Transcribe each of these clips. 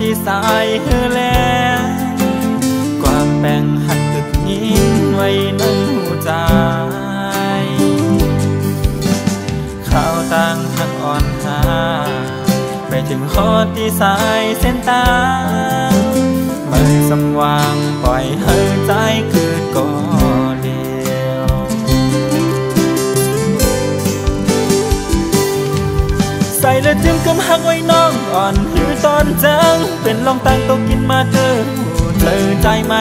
ที่สายเฮือแล้วความแบ่งหักตึกยินไว้ในหัวใจข่าวต่างหักอ่อนหาไปถึงข้อที่สายเส้นตางไม่สมหวังปล่อยให้ใจเกิดก่อเดียวใส่และจิ้มกำหักไว้น้องอ่อนหือตอนจังเป็นลองตังตกกินมาเธอใจไหม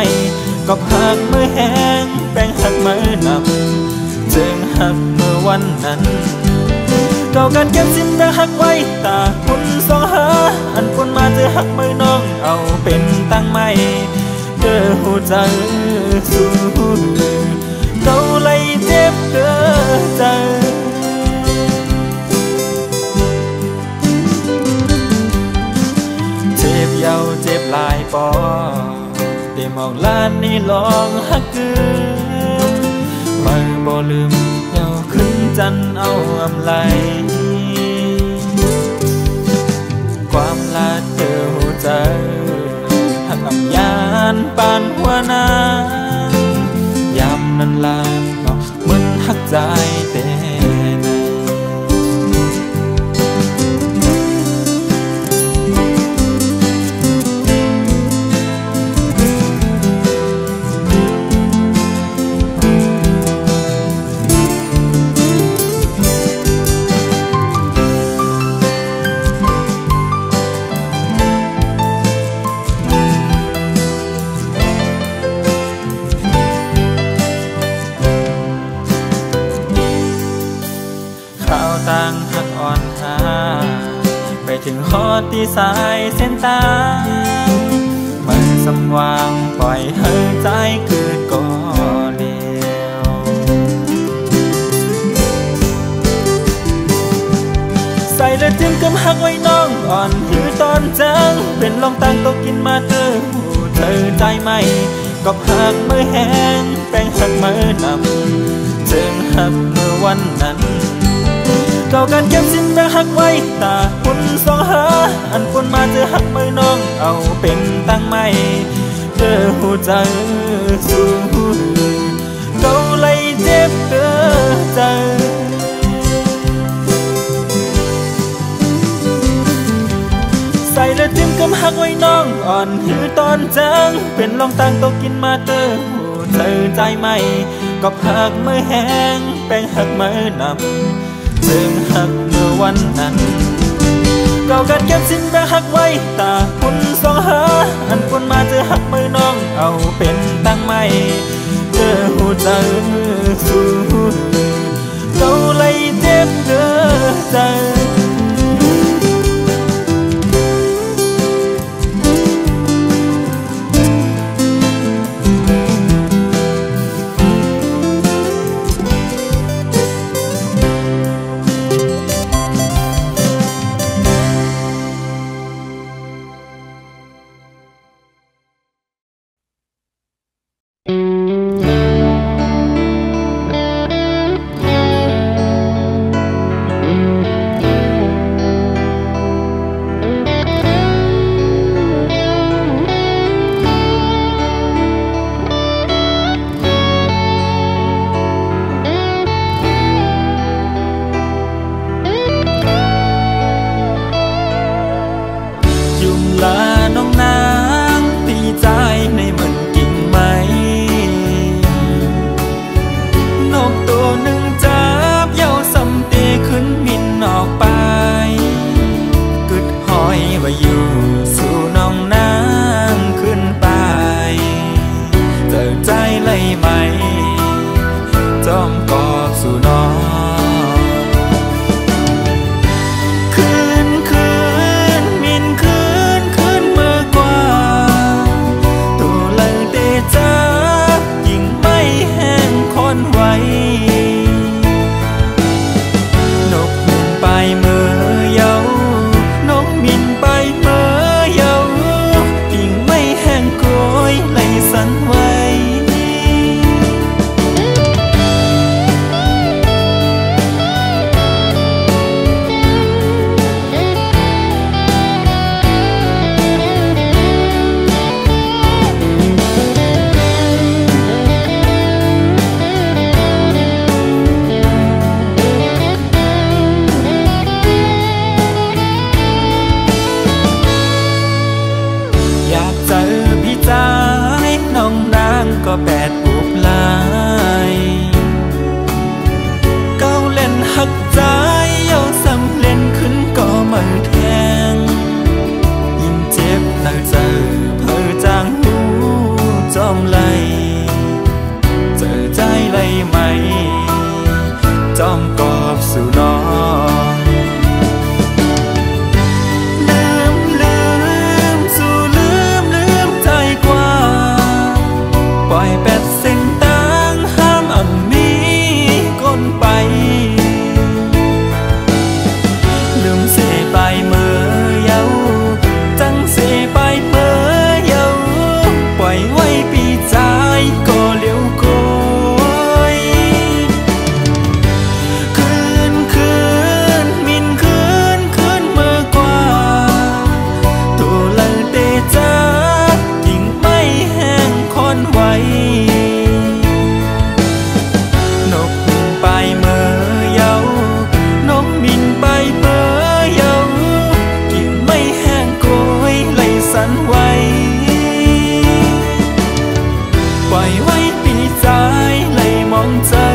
ก็หักมือแห้งแป้งหักมือนำจึงหักเมื่อวันนั้นเก่ากันเก็บสิ้นแบ่งหักไว้ตาคุณสองหาอันปนมาเจอหักมือน้องเอาเป็นตั้งไม่เด้อหัวใจสู้เก่าเลยเจ็บเด้อใจเจ็บยาวเจ็บลายปอได้มองล้านนี่ลองหักเกินไม่บ่ลืมเยาขึ้นจันเอาอำไลความลาเธอหัวใจหักอำยานปานหัวนายามนั้นลาเนาะเหมือนหักใจแต่ต่างหักอ่อนหาไปถึงข้อที่สายเส้นตางมันสมหวังปล่อยให้ใจเกิดก่อเดียวใส่และจิ้มกำหักไว้น้องอ่อนหือตอนจังเป็นลองตังตกกินมาเธอใจไหมก็หักมือแห้งแป้งหักมือนำจึงหักเมื่อวันนั้นเก่ากันเก็บสิ้นแบ่งหักไว้ตาคุณสองหาอันปนมาเจอหักมือน้องเอาเป็นตั้งไม่เจอหัวใจสู้เก่าเลยเจ็บเด้อใจใส่และจิ้มกำหักไว้น้องอ่อนหือตอนจังเป็นลองตังตกกินมาเธอใจไหมก็หักมือแห้งแป้งหักมือนำจึงหักเมื่อวันนั้นเก่ากันเก็บสิ้นแบ่งหักไว้ตาคุณสองหาอันปนมาเจอหักมือน้องเอาเป็นตั้งไม่เจอหัวใจสู้เก่าเลยเจ็บเด้อใจ ก็แปดบุบลายเก้าเล่นหักใจเย้าซ้ำเล่นขึ้นก็ไม่แทงยิ่งเจ็บหนักใจเพ้อจางหูจอมไหลเจอใจไหลไหมจอมกอบสู่น้องปล่อยแปดเส้นต่างห้ามอ่ำมีก้นไปลืมเสไปเมื่อเยาจังเสไปเมื่อเยาปล่อยไว้ปีใจก็เลี้ยวโกยคืนมินคืนเมื่อกว่าตัวเลยเตจ้ายิ่งไม่แห้งคอนไว้นกบินไปเมื่อเยานกบินไปเมื่อเยายิ่งไม่แห้งโกยไหลสั่นไหวปล่อยไว้ปีใจไหลมองเจอ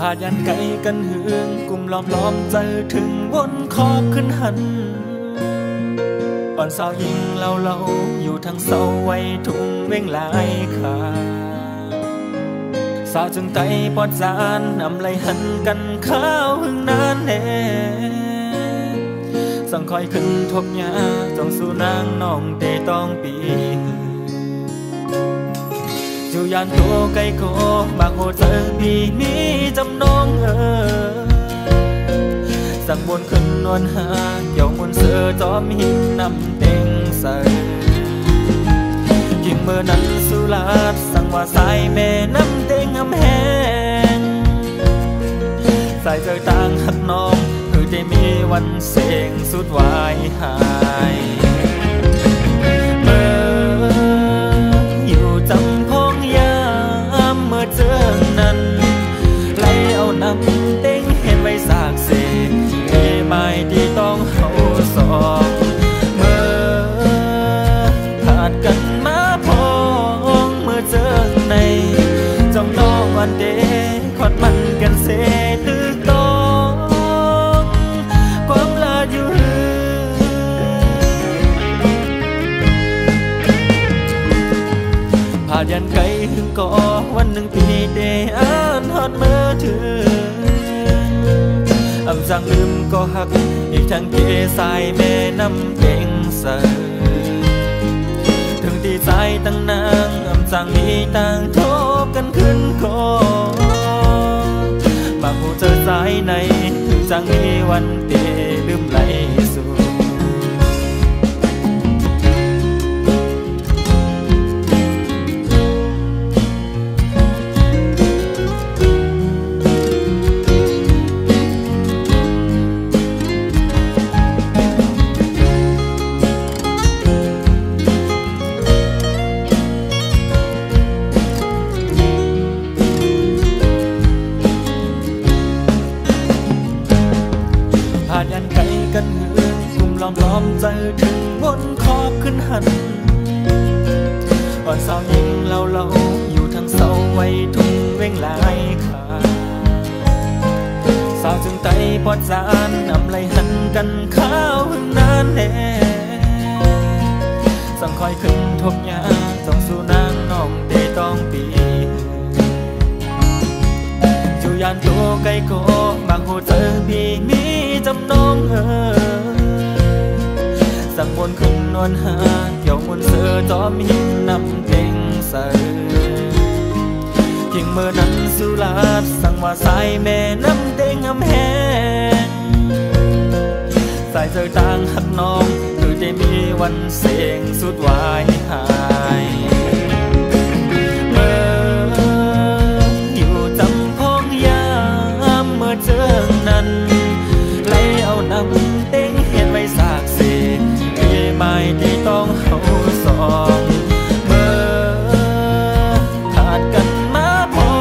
พายันไกลกันเหืองกลุ่มล้อมเจอถึงวนขอบขึ้นหันอ่อนสาวยิงเราอยู่ทางเสาไว้ทุ่งเว้งลายขาสาวจึงไต่ปอดจานนำไหลหันกันข้าวหึงนานแน่สั่งคอยขึ้นทบยาจองสู่นางน้องเตต้องปีอยู่ยานตัวไกลโกบางโหเจอพี่มีจำนองสั่งบนขึ้นนวลหาเกี่ยวมนเสือจอมหินนำเต็งใส่ยิ่งเมื่อนั้นสุราษสั่งว่าสายแม่น้ำเต็งอำแหงสายเจอต่างหักน้องคือได้มีวันเสียงสุดวายหายจำพองยามเมื่อเจอนั้นไหลเอาน้ำเต็งเห็นไว้สากเสกที่ไม่ที่ต้องเอาสอบเมื่อขาดกันมาพองเมื่อเจอในจ้องน้องวันเดขอดมันกันเสตึกต้องความลาอยู่พายันไกลถึงก่อวันหนึ่งปีเดอ่านฮอดเมื่อถึงอำจังลืมก็หักอีกทั้งเกสายแม่น้ำเก่งเสยถึงตีใจตั้งนางอำจังมีต่างทบกันขึ้นก่อบางผู้เจอสายในถึงจังมีวันเตลืมไหลสู่ยันไกลกันเหืองกลุ่มล้อมเจอถึงบนขอบขึ้นหันอ่อนสาวยิงเราอยู่ทางเสาไว้ทุ่งเว้งลายขาสาวจึงไต่ปอดจานนำไหลหันกันข้าวหึงนานแน่สั่งคอยขึ้นทบยาจ้องสู่นางน้องเตต้องปีอยู่ยานตัวไกลโกบางโหเจอพี่มีจำนองสั่งบนขึ้นนวลหาเกี่ยวมนเสือจอมหินนำเต็งใส่ถ ทิ้งมือนั้นสุลาดสั่งว่าสายแม่น้ำเด้งอำแหงสายเจอต่างหักน้องคือได้มีวันเสียงสุดวายหายเมื่ออยู่จำพงยามเมื่อเจอนั้นไล่เอาน้ำเต้งเห็นไว้สากเสียที่ไม่ได้ต้องเอาสองเมื่อขาดกันมาพอ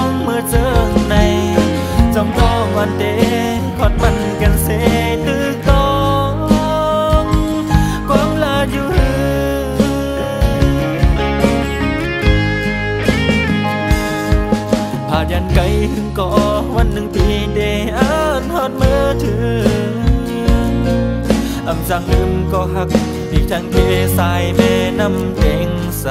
งเมื่อเจอในจำต้องวันเดขอดมันกันเสียตึกต้องความลาอยู่พายันไกลถึงก่อวันหนึ่งที่ได้อ่านฮอดเมื่อถึงอำจังลืมก็หักอีกทางเทสายแม่น้ำเด้งใส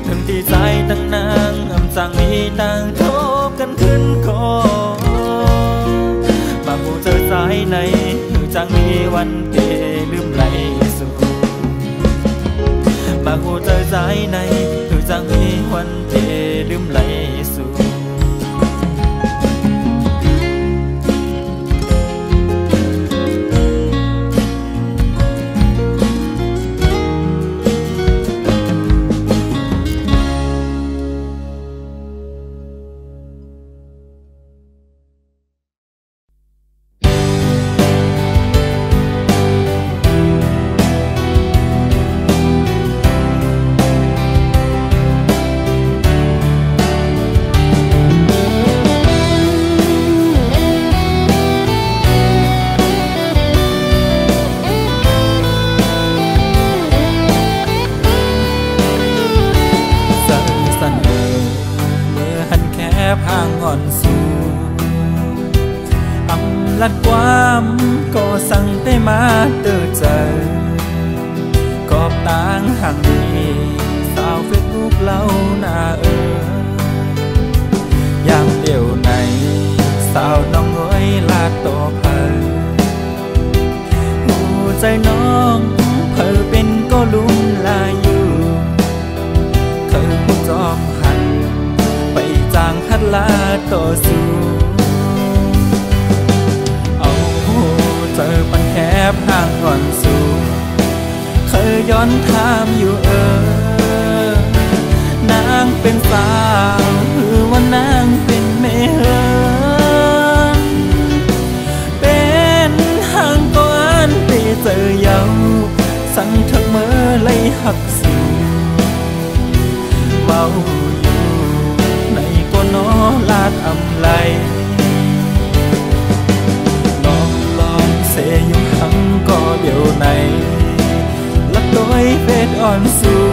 ถึงที่ใจตั้งนางอำจังมีต่างทบกันขึ้นก่อบางผู้เจอสายในคือจังมีวันเทลืมไหลสู่บางผู้เจอสายในคือจังมีวันเทลืมไหลสู่ห่างอ่อนสู่อำลัดความก็สั่งได้มาเตือนใจกอบต่างห่างดีสาวเฟซบุ๊กเล่าหน้ายามเดียวในสาวน้องน้อยลาดต่อเพอหัวใจน้องเพอเป็นก็ลุ่มลายอยู่เธอผู้จอมหันไปจางหัดลาต่อสู้เอาเจอปันแคบห่างก่อนสู่เคยย้อนถามอยู่นางเป็นสาวหรือว่านางเป็นแม่เฮินเป็นห่างก่อนไปเจอเยาสั่งเธอเมื่อเลยหักสู่เบาน้อลาดอำไลลองเสยอยู่ทั้งก็เดียวในลักโดยเฟซอ่อนสู่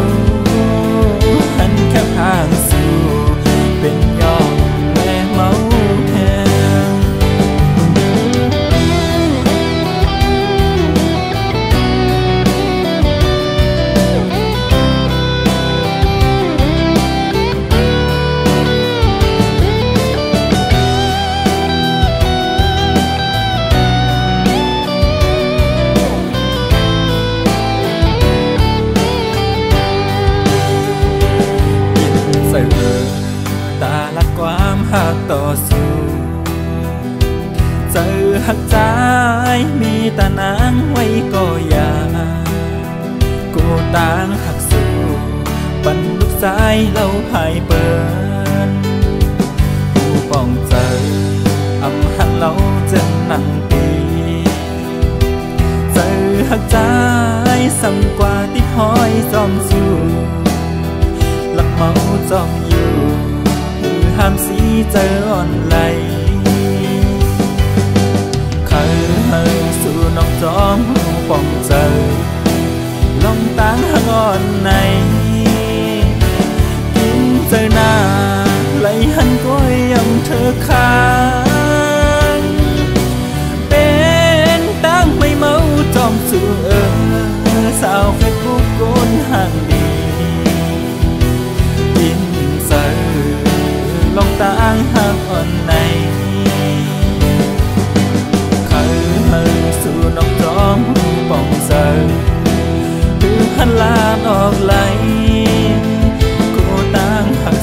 หันแค่ข้างสู่เป็นยอมแม่เมาแทงตาลักความหักต่อสู้เจอหักใจมีตานางไว้ก็อย่ากูต่างหักสู้ปันลูกสายเราภายเปิดผู้ป้องเจออำหันเราจะนั่งปีเจอหักใจสั่งกว่าที่หอยจอมสู้หลักเมาจอมอยู่ห้ามสีเจออ่อนไหลเคยสู่น้องจอมหูป้องเจอลองตั้งห่างอ่อนในกินเจอหน้าไหลหันก้อยยำเธอค้างเป็นตั้งไม่เมาจอมสู่สาวเฟซบุ๊กโกนห่างดีกินเจอลองต่างห่างอ่อนในเคยสู่น้องจอมป้องเจอคือหันลาออกไหลกูต่างหัก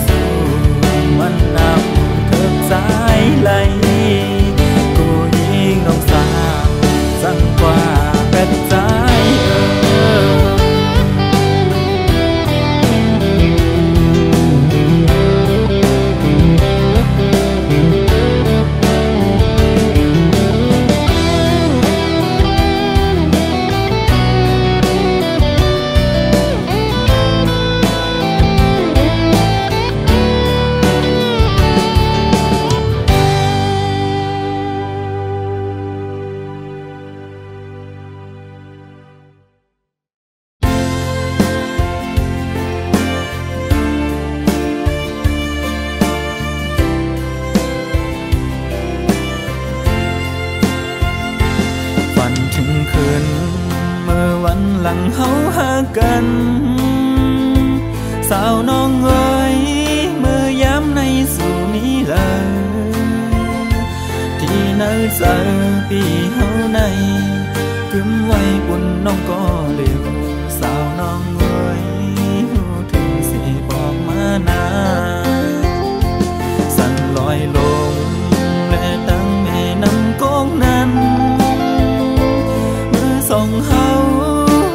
วันหลังเฮาหากันสาวน้องเอ๋ยเมื่อย้ำในสู่นี้เลยที่เนื้อเจอปีเฮาในกึมไว้ปุ่นน้องก็เร็วสาวน้องเอ๋ยหูถึงสิบอกมานาสั่นลอยลงและตั้งแม่น้ำกงนั้นเมื่อส่งเฮา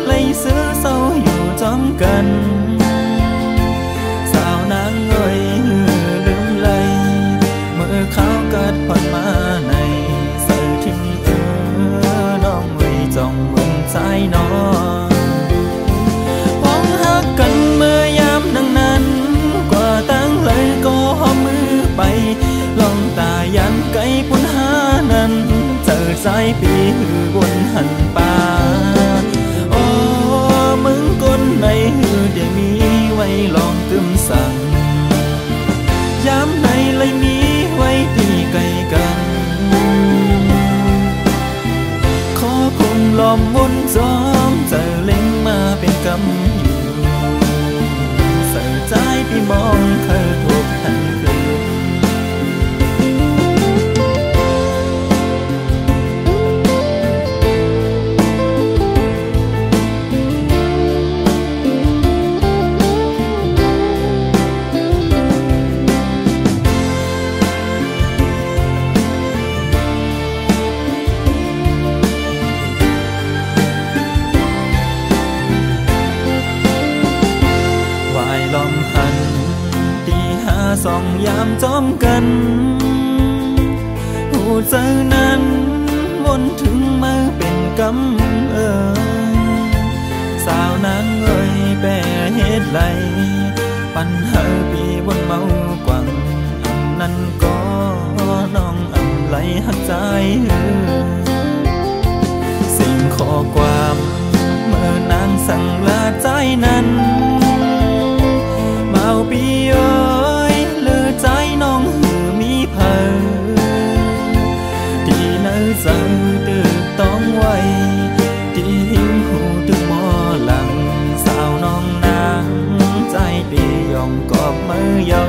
ไล่ซื้อเศร้าอยู่จอมกันสาวนางเอ๋ยลืมไหลเมื่อเขากัดผ่อนมาในใส่ถึงน้องไว้จ้องมึงใจน้องพ้องหักกันเมื่อยามดังนั้นกว่าตั้งเลยก็หอมมือไปลองตายันไกลปุ่นหานั้นเจอใจปีหือบนหันป่าโอ้มึงก้นในหือได้มีไว้ลองตึมสั่งยามในเลยมีไว้ตีไกลกันขอคงลอมวนจอมเจอเล็งมาเป็นกำอยู่ใส่ใจพี่มองเคยทบทันคืนสองยามจอมกันหูเจอนั้นวนถึงมาเป็นกำสาวนางเอ๋ยแปรเหตุไหลปัญหาปีวนเมากวังอันนั้นก็น้องอำไหลหักใจสิ่งข้อความเมื่อนางสั่งลาใจนั้นเมาปีเอ๋ยใจน้องหือมีเผยที่เนื้อใจตึกต้องไว้ที่หิวหูตึกหมอหลังสาวน้องนางใจดียอมกอบมือเยา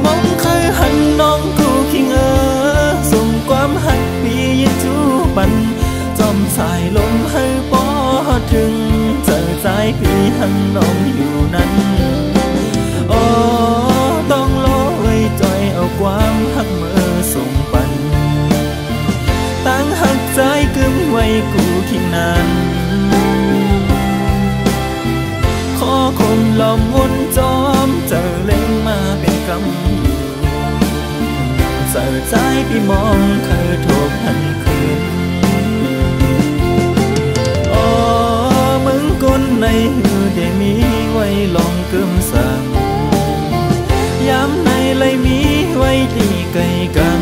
มองเคยหันน้องกูคิงส่งความหักปียินจูบันจอมสายลมให้ปอถึงเจอใจพี่หันน้องอยู่นั้นโอ้ต้องรอไว้จอยเอาความหักเมื่อส่งปันตั้งหักใจกึมไว้กูคิงนั้นขอคนลอมวนจอมเจอเล็งมาเป็นกำอยู่เสียใจพี่มองเคยทบทันคืนโอ้มึงก้นในหือได้มีไว้ลองกึมสั่งยามในเลยมีไว้ตีไกลกัน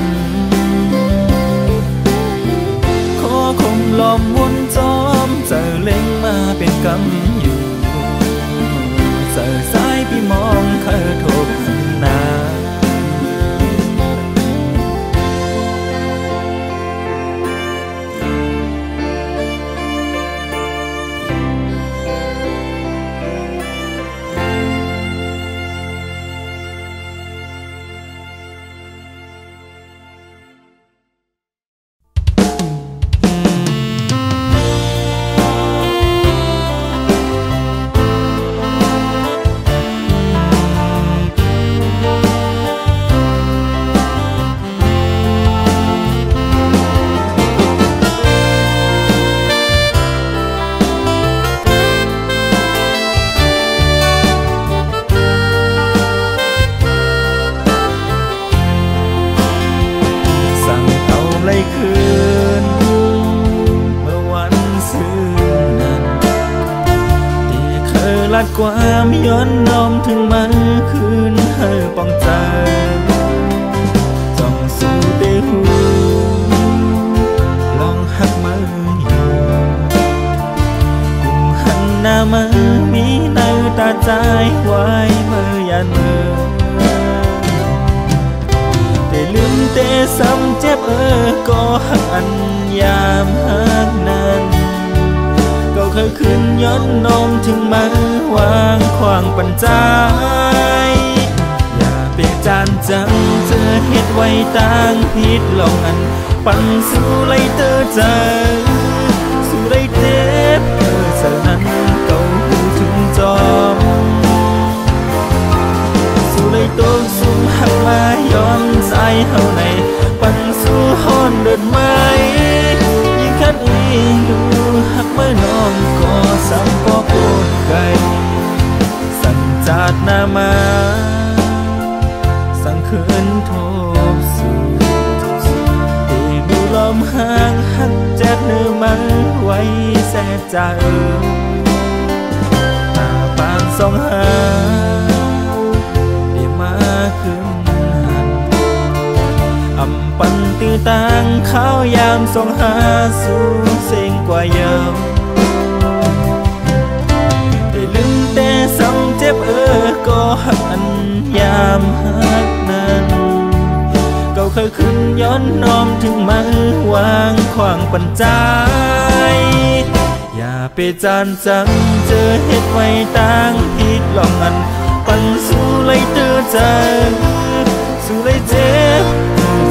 ขอคงลอมวนจอมเจอเล็งมาเป็นกำอยู่เจอสายพี่มองเคยทบนา ลัดความย้อนน้อมถึงมันคืนให้ปองใจจ้องสู่เตหูลองหักมืออยู่กุมหันหน้ามือมีในตาใจไว้มือยันมือแต่ลืมแต่ซ้ำเจ็บก็หักอันยามหักนั้น ยขึ้นย้อนนมถึงมาวางขวางปัญจายอย่าเปจานจังเจอเหตุไว้ต่างผิดลองอันปันสู้ไล่เตอเจอสู้ไล่เจ็บเสนั้นเก่าหูถึงจอมสู้ไล่ตกสุ่มหักมาย้อนใจเฮาในปันสู้ฮ้อนเดินไม้ยิ่งคันอีดูหักเมื่อน้องก็สังปอโกนไกสั่งจาดหน้ามาสั่งคืนโทบสู่เอดูลมห่างหักแจ๊ดเนื้อมาไว้แส่ใจตาปานสองหาเดี๋ยวมาขึ้นหันอำปันตื้อต่างข้าวยามสองหาสู่เสียงกว่าเยิมได้ลืมแต่ซ้ำเจ็บก็หักอันยามหักนั้นเก่าเคยขึ้นย้อนน้อมถึงมือวางขวางปัญจายอย่าไปจานจังเจอเหตุไว้ต่างผิดลองอันปันสู้ไล่เตือใจสู้ไล่เจ็บ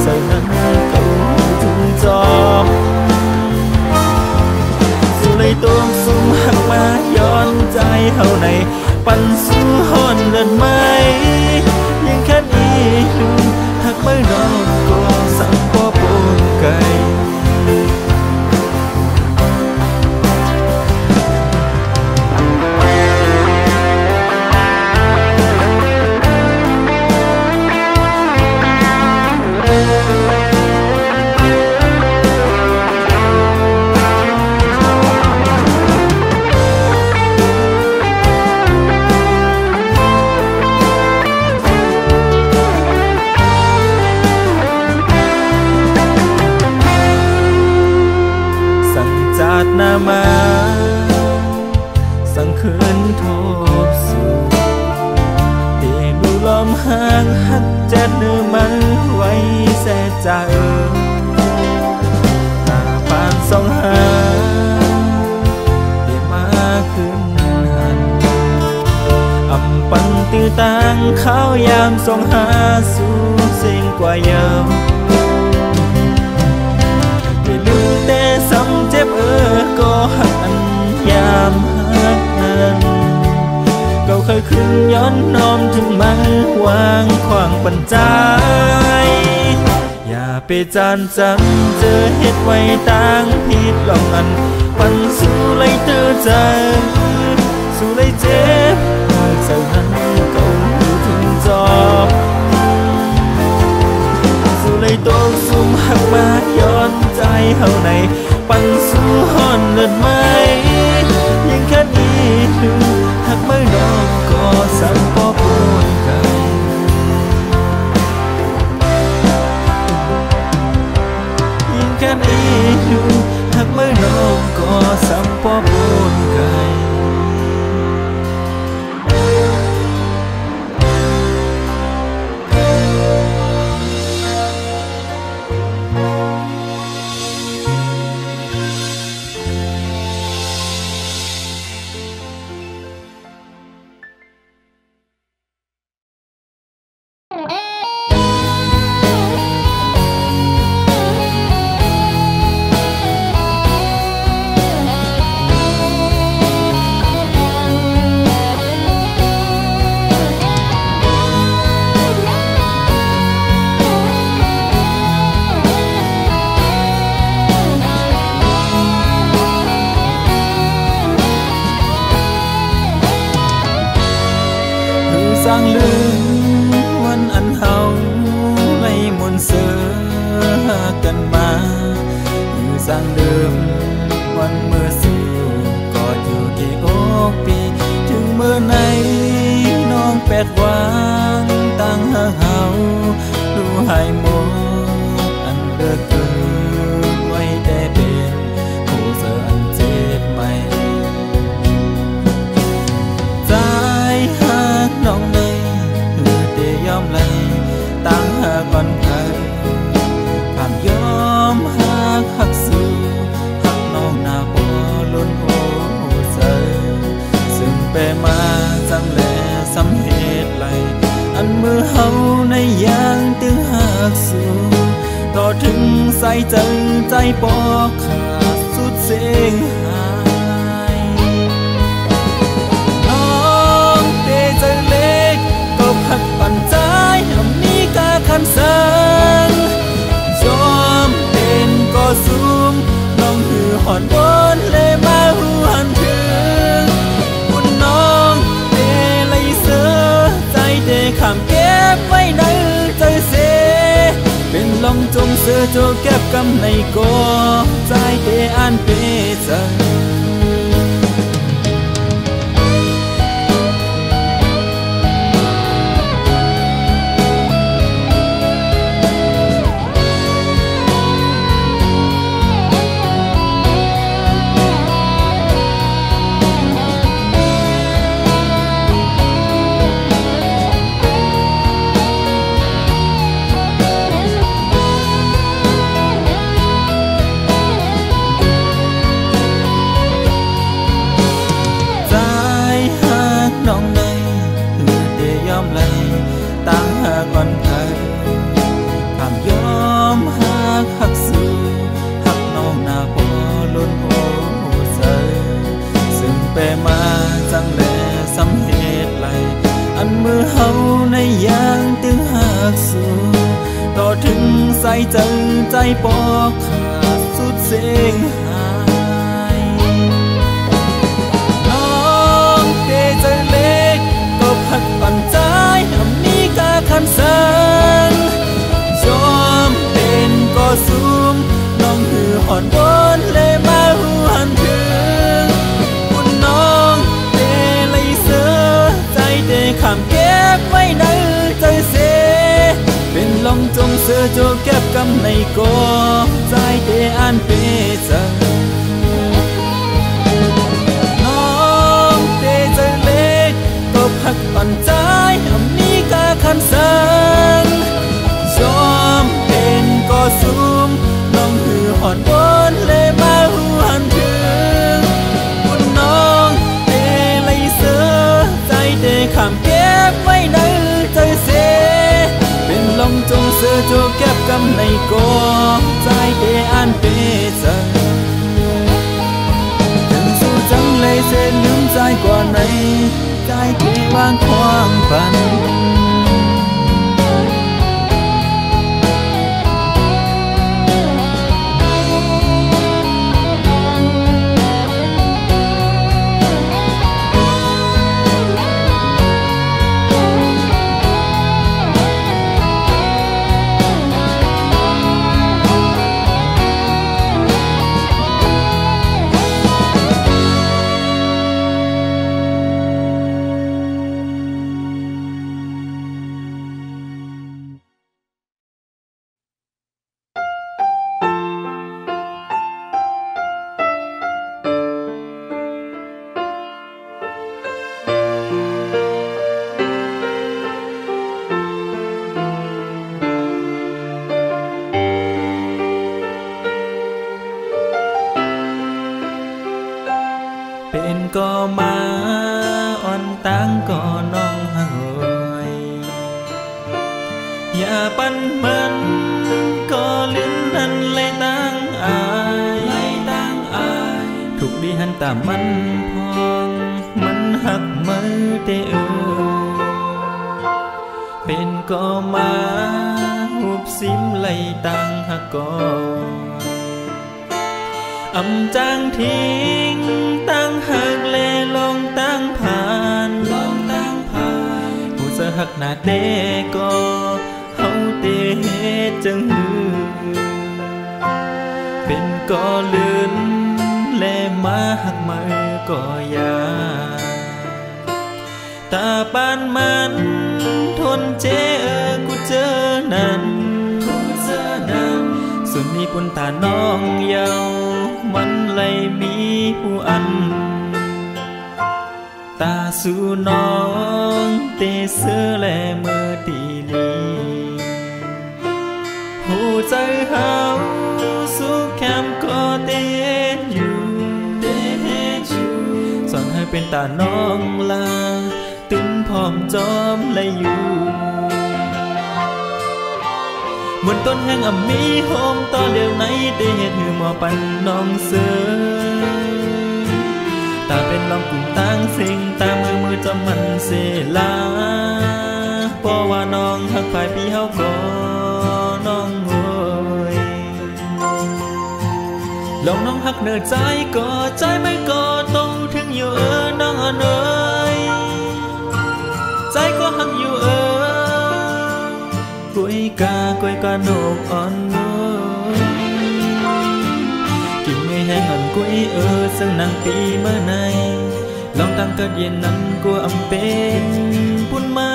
ใส่นั้นเก่าถึงจอมสู้ไล่ตัวสุ่มหักมาย้อนใจเฮาในปันสู้ฮ้อนเลินไม้ยังแค่นี้ลืมหักไม่นอนก็สั่งปอปนไก่หน้ามาสั่งคืนโทบสู่เดดูลมห่างหักแจ๊ดเนื้อมันไว้แส่ใจตาปานสองหาเดี๋ยวมาขึ้นหันอำปันตื้อต่างข้าวยามสองหาสู่เสียงกว่าเยิมแต่ซ้ำเจ็บก็หักอันยามหักนั้นเก่าเคยขึ้นย้อนน้อมถึงมือวางขวางปัญจายอย่าไปจานจังเจอเหตุไว้ต่างผิดลองอันปันสู้ไล่เตือใจสู้ไล่เจ็บใส่นั้นเก่าถึงจอบสู้ไล่ตกสุ่มหักมาย้อนใจเฮาในปันสู้ฮ้อนเลินไม้ยังแค่นี้ลืมหักไม่น้องก็สั่งปอปนไก่ยังแค่นี้ลืมหักไม่น้องก็สั่งปอปนไก่สร้างลืมวันอันเฮาไล่มนเสือกันมาสร้างลืมวันเมื่อสู่ก็อยู่กี่อกปีถึงเมื่อไหนน้องแปดวางตั้งเฮาดูหายหมดอันเลือกเกินไว้แต่เป็นผู้เสืออันเจ็บไหมใจหักน้องในคือเตยอมเลยตั้งหักก่อนใครผ่านยอมหักสู่หักน้องหน้าบ่ล้นโอ ส่เจอใจปอกขาดสุดเสียงหายน้องเตใจเล็กก็พักปั่นใจอำนี้กาคันสังจอมเป็นก็ซูมน้องหือหอนบนเลยมาหูหันถึงคุณน้องเตเลยเสือใจเตขามเก็บไว้ในใจเสเป็นลองจงเสือโจเก็บกำในกอใจเตอันเปจังตั้งหากก่อนไทยข้ามยอมหักสู้หักน้องหน้าพอล้นโอ้ใจซึ่งไปมาจังแลสำเหตุไรอันมือเฮาในยางตึงหักสู้ต่อถึงใส่เจอใจปอกขาดสุดเสียงหายน้องเตใจเล็กก็พักปั่นใจคันสังจอมเป็นก็ซูมน้องหือหอนบนเลยมาหูหันถึงคุณน้องเตเลยเสือใจเตขามเก็บไว้ในใจเสเป็นลองจงเสือโจเก็บกำในกอใจเตอันเปจังน้องเตใจเล็กก็พักปั่นใจอำนี้กาคันสังจอมเป็นก็ซูมน้องหือหอนบนเลยมาหูหันถึงคุณน้องเตเลยเสือใจเตขามเก็บไว้ในใจเสเป็นลองจงเสือโจเก็บกำในกอใจเตอันเปจังถึงสู้จังเลยเส้นลืมใจกว่าไหนใจเตวางควางปันเป็นก็มาอ่อนตั้งก็น้องหอยอย่าปั้นมันก็ลิ้นนันเลยตั้งอายถูกดีหันตามมันพองมันหักมือเตอเป็นก็มาหุบซิมเลยตั้งหักก็อำจางทิ้งตั้งหักเลลองตั้งผ่านหูจะหักหน้าเตก็เฮาเตเฮ็ดจังหือเป็นก็ลื่นแลมาหักมือก็ยาตาปานมันทนเจกูเจอนั้นส่วนนี้ปุ่นตาน้องเยามันเลยมีผู้อันตาสู่น้องเตเสือและมือตีลีหูใจเฮาสุขแคมก็เตอยู่สอนให้เป็นตาน้องลาตึงพร้อมจอมและอยู่ นต้นแห่งมีโฮมต่อเลี้ยวไหนได้เห็นหือหมอปันน้องเสือตาเป็นลองกลุ่มตั้งสิ่งตามือจำมันเสลาเพราะว่าน้องหักฝ่ายพี่เฮาก็น้องโวยลองน้องหักเนื้อใจก็ใจไม่ก็ต้องถึงอยู่น้องเอ๋ยใจก็หักอยู่กุยกาโนกอ่อนกินไม่แห้งอ่อนกุยซึ่งนางปีเมื่อไหนลองตั้งเกิดเย็นนั้นกูอำเป็นปุ่นมา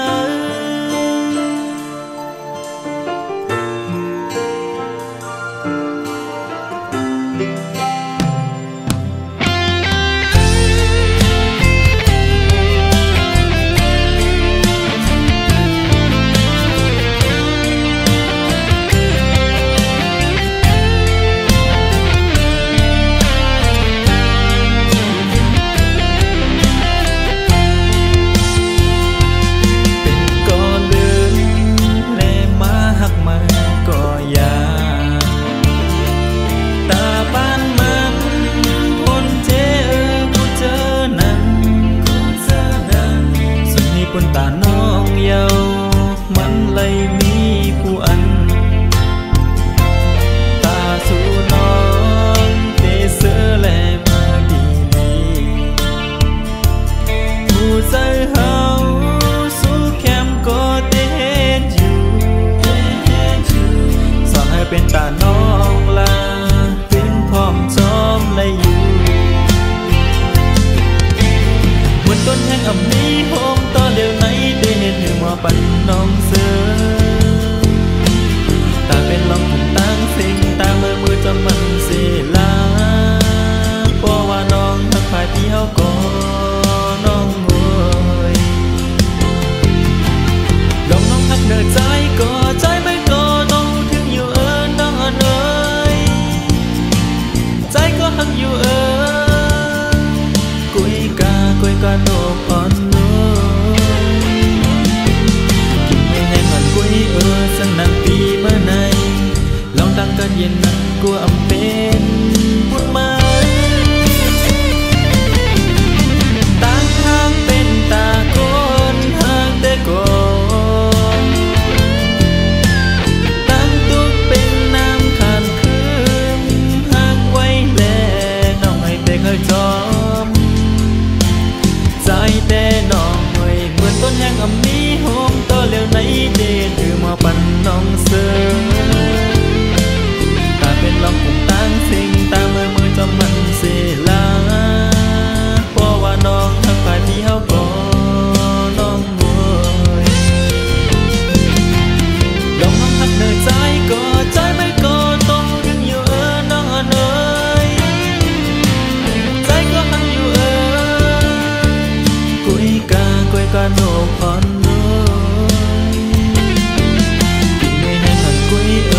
คนตาน้องเยามันเลยมีผู้อันตาสู่น้องเตเสือและมาดีผู้ใจเฮาสู้แคมก็เต้นอยู่สอนให้เป็นตาน้องลาเป็นพร้อมจอมเลยอยู่บนต้นแห่งมีโฮมต่อเดี๋ยวไหนได้เห็นหัวปันน้องเสือตาเป็นลองถึงตั้งสิ่งตามือจำมันเสลาเพราะว่าน้องทักฝ่ายพี่เฮาก็น้องโวยลองน้องทักเดินใจก็ใจไม่ก็ต้องถึงอยู่น้องเอ๋ยใจก็หักอยู่กุยกาโนกอ่อนกินไม่แห้งอ่อนกุยสังนางปีเมื่อไหนลองตั้งกันเย็นนั้นกูอำเป็นพูดมาตั้งทางเป็นตาคนห่างแต่ก่อนตั้งตุกเป็นน้ำขันคืนห่างไว้แลน้องให้แต่เคยจอมใจแต่น้องหน่วยเหมือนต้นแห่งมีโฮมต่อเลี้ยวไหนเด่นถือมาปันน้องเสือตาเป็นลองคงตั้งสิ่งตามือจำมันเสลาเพราะว่าน้องทั้งฝ่ายพี่เฮาก็น้องโวยลองน้องหักเนื้อใจก็ใจไม่ก็ต้องถึงอยู่น้องเอ๋ยใจก็หักอยู่กุยกาโนกอ่อนกินไม่แห้งอ่อนกุย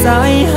ใจ